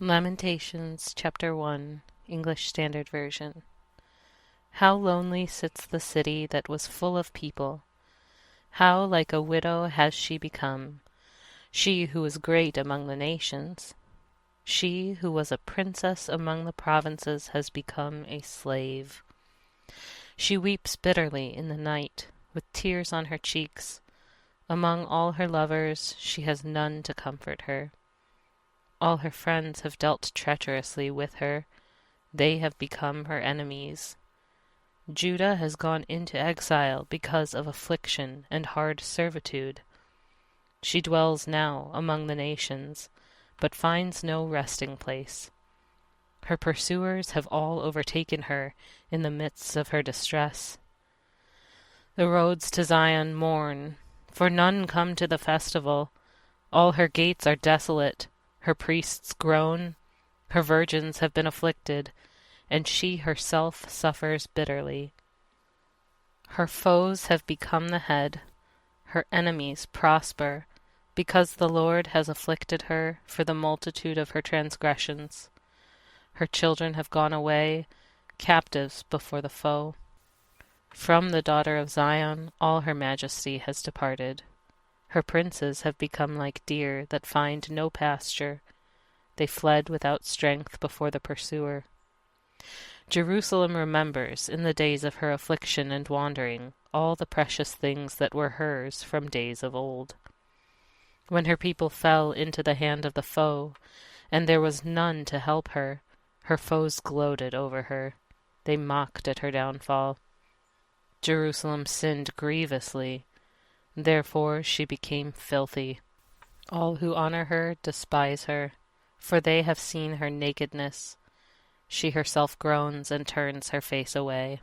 Lamentations, chapter 1, English Standard Version. How lonely sits the city that was full of people! How like a widow has she become, she who was great among the nations! She who was a princess among the provinces has become a slave. She weeps bitterly in the night, with tears on her cheeks. Among all her lovers she has none to comfort her. All her friends have dealt treacherously with her. They have become her enemies. Judah has gone into exile because of affliction and hard servitude. She dwells now among the nations, but finds no resting place. Her pursuers have all overtaken her in the midst of her distress. The roads to Zion mourn, for none come to the festival. All her gates are desolate. Her priests groan, her virgins have been afflicted, and she herself suffers bitterly. Her foes have become the head, her enemies prosper, because the Lord has afflicted her for the multitude of her transgressions. Her children have gone away, captives before the foe. From the daughter of Zion all her majesty has departed. Her princes have become like deer that find no pasture. They fled without strength before the pursuer. Jerusalem remembers, in the days of her affliction and wandering, all the precious things that were hers from days of old. When her people fell into the hand of the foe, and there was none to help her, her foes gloated over her. They mocked at her downfall. Jerusalem sinned grievously. Therefore she became filthy. All who honor her despise her, for they have seen her nakedness. She herself groans and turns her face away.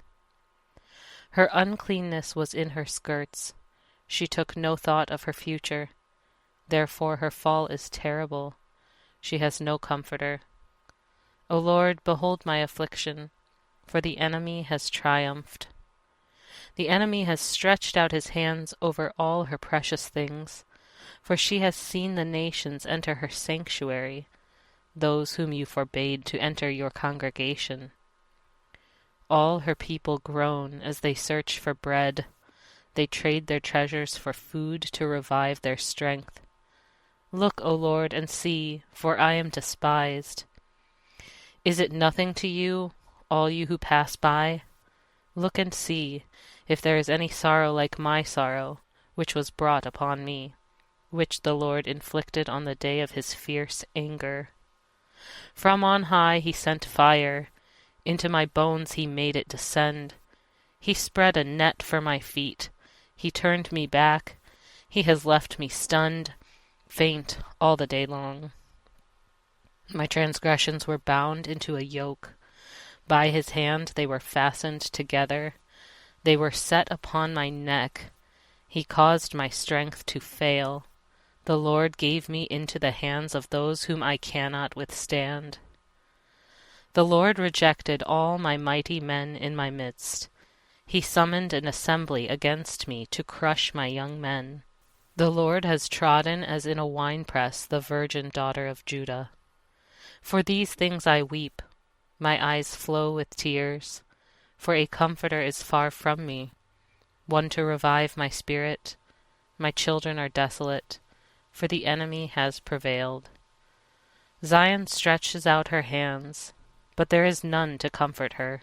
Her uncleanness was in her skirts. She took no thought of her future. Therefore her fall is terrible. She has no comforter. O Lord, behold my affliction, for the enemy has triumphed. The enemy has stretched out his hands over all her precious things, for she has seen the nations enter her sanctuary, those whom you forbade to enter your congregation. All her people groan as they search for bread. They trade their treasures for food to revive their strength. Look, O Lord, and see, for I am despised. Is it nothing to you, all you who pass by? Look and see, if there is any sorrow like my sorrow, which was brought upon me, which the Lord inflicted on the day of his fierce anger. From on high he sent fire, into my bones he made it descend. He spread a net for my feet, he turned me back, he has left me stunned, faint all the day long. My transgressions were bound into a yoke. By his hand they were fastened together. They were set upon my neck. He caused my strength to fail. The Lord gave me into the hands of those whom I cannot withstand. The Lord rejected all my mighty men in my midst. He summoned an assembly against me to crush my young men. The Lord has trodden as in a winepress the virgin daughter of Judah. For these things I weep. My eyes flow with tears, for a comforter is far from me, one to revive my spirit. My children are desolate, for the enemy has prevailed. Zion stretches out her hands, but there is none to comfort her.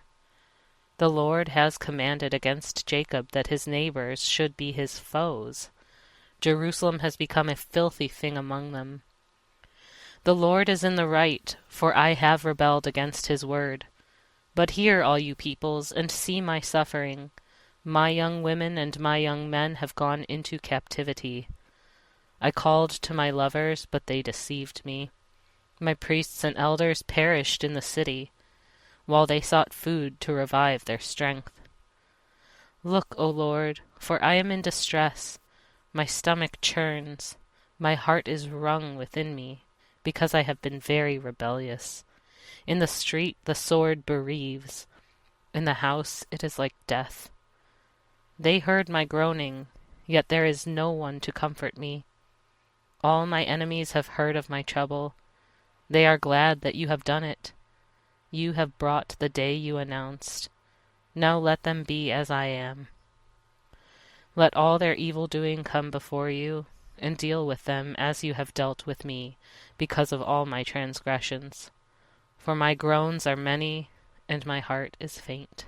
The Lord has commanded against Jacob that his neighbors should be his foes. Jerusalem has become a filthy thing among them. The Lord is in the right, for I have rebelled against his word. But hear, all you peoples, and see my suffering. My young women and my young men have gone into captivity. I called to my lovers, but they deceived me. My priests and elders perished in the city, while they sought food to revive their strength. Look, O Lord, for I am in distress. My stomach churns. My heart is wrung within me, because I have been very rebellious. In the street the sword bereaves. In the house it is like death. They heard my groaning, yet there is no one to comfort me. All my enemies have heard of my trouble. They are glad that you have done it. You have brought the day you announced. Now let them be as I am. Let all their evil doing come before you, and deal with them as you have dealt with me, because of all my transgressions. For my groans are many, and my heart is faint.